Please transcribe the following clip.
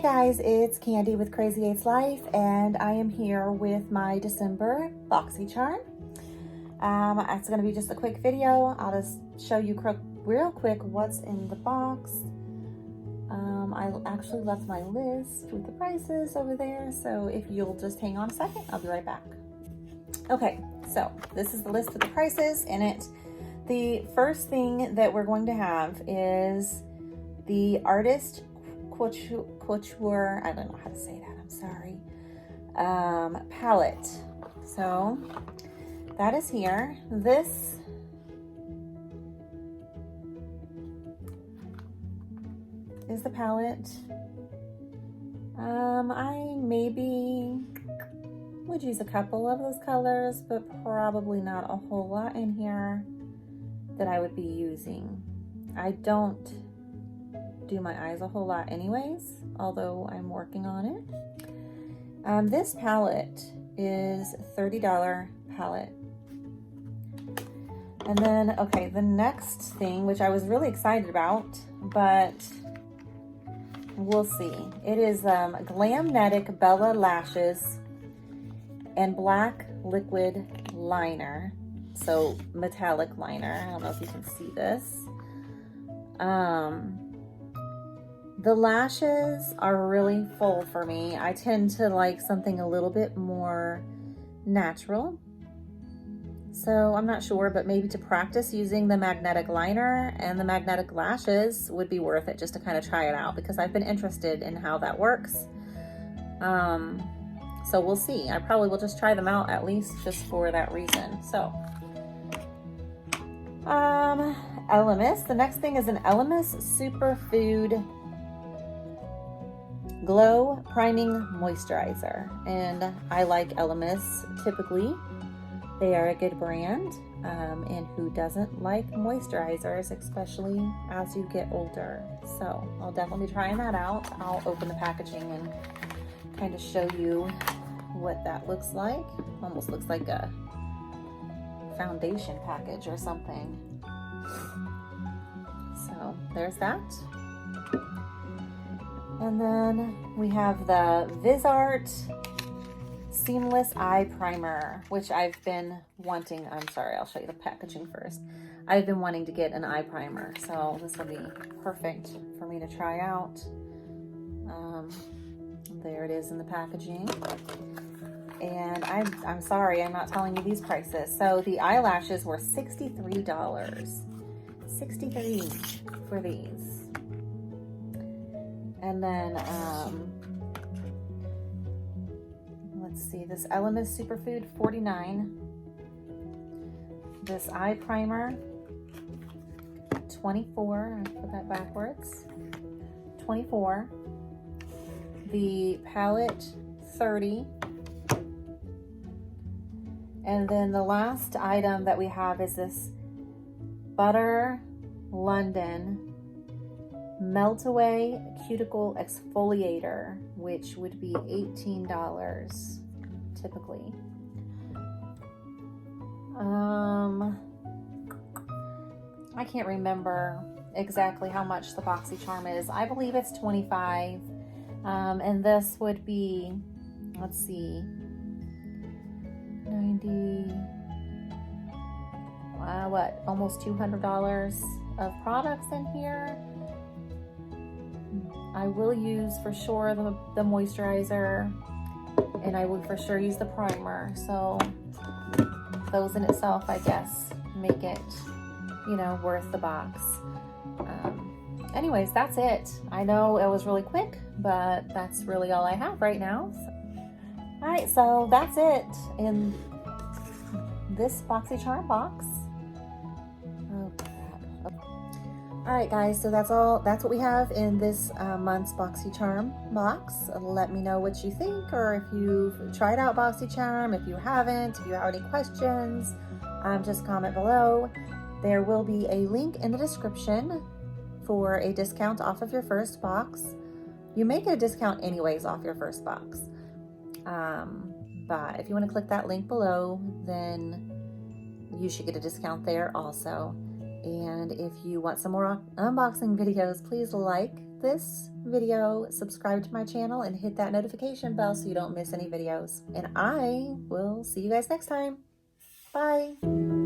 guys, it's Candy with Crazy 8's Life, and I am here with my December BoxyCharm. It's going to be just a quick video. I'll just show you real quick what's in the box. I actually left my list with the prices over there, so if you'll just hang on a second, I'll be right back. Okay, so this is the list of the prices in it. The first thing that we're going to have is the Artist Couture, I don't know how to say that, I'm sorry, palette. So that is here. This is the palette. I maybe would use a couple of those colors, but probably not a whole lot in here that I would be using. I don't do my eyes a whole lot anyways, although I'm working on it. This palette is $30 palette. And then, okay, the next thing, which I was really excited about, but we'll see. It is Glamnetic Bella Lashes and Black Liquid Liner. So metallic liner. I don't know if you can see this. The lashes are really full for me. I tend to like something a little bit more natural. So I'm not sure, but maybe to practice using the magnetic liner and the magnetic lashes would be worth it, just to kind of try it out, because I've been interested in how that works. So we'll see. I probably will just try them out, at least just for that reason. So Elemis. The next thing is an Elemis Superfood Glow Priming Moisturizer, and I like Elemis typically. They are a good brand, and who doesn't like moisturizers, especially as you get older? So I'll definitely be trying that out. I'll open the packaging and kind of show you what that looks like. Almost looks like a foundation package or something. So there's that. And then we have the VisArt Seamless Eye Primer, which I've been wanting. I'm sorry, I'll show you the packaging first. I've been wanting to get an eye primer, so this will be perfect for me to try out. There it is in the packaging. And I'm sorry, I'm not telling you these prices. So the eyelashes were $63. $63 for these. And then, let's see, this Elemis Superfood, $49. This eye primer, $24. I put that backwards. $24. The palette, $30. And then the last item that we have is this Butter London Melt Away Cuticle Exfoliator, which would be $18 typically. I can't remember exactly how much the BoxyCharm is. I believe it's $25. And this would be, let's see, 90, almost $200 of products in here. I will use for sure the moisturizer, and I will for sure use the primer. So those in itself, I guess, make it, you know, worth the box. Anyways, that's it. I know it was really quick, but that's really all I have right now. All right, so that's it in this BoxyCharm box. Oh crap. All right, guys, so that's what we have in this month's BoxyCharm box. Let me know what you think, or if you've tried out BoxyCharm. If you haven't, if you have any questions, just comment below. There will be a link in the description for a discount off of your first box. You may get a discount anyways off your first box. But if you want to click that link below, then you should get a discount there also. And if you want some more unboxing videos, please like this video, subscribe to my channel, and hit that notification bell so you don't miss any videos. And I will see you guys next time. Bye.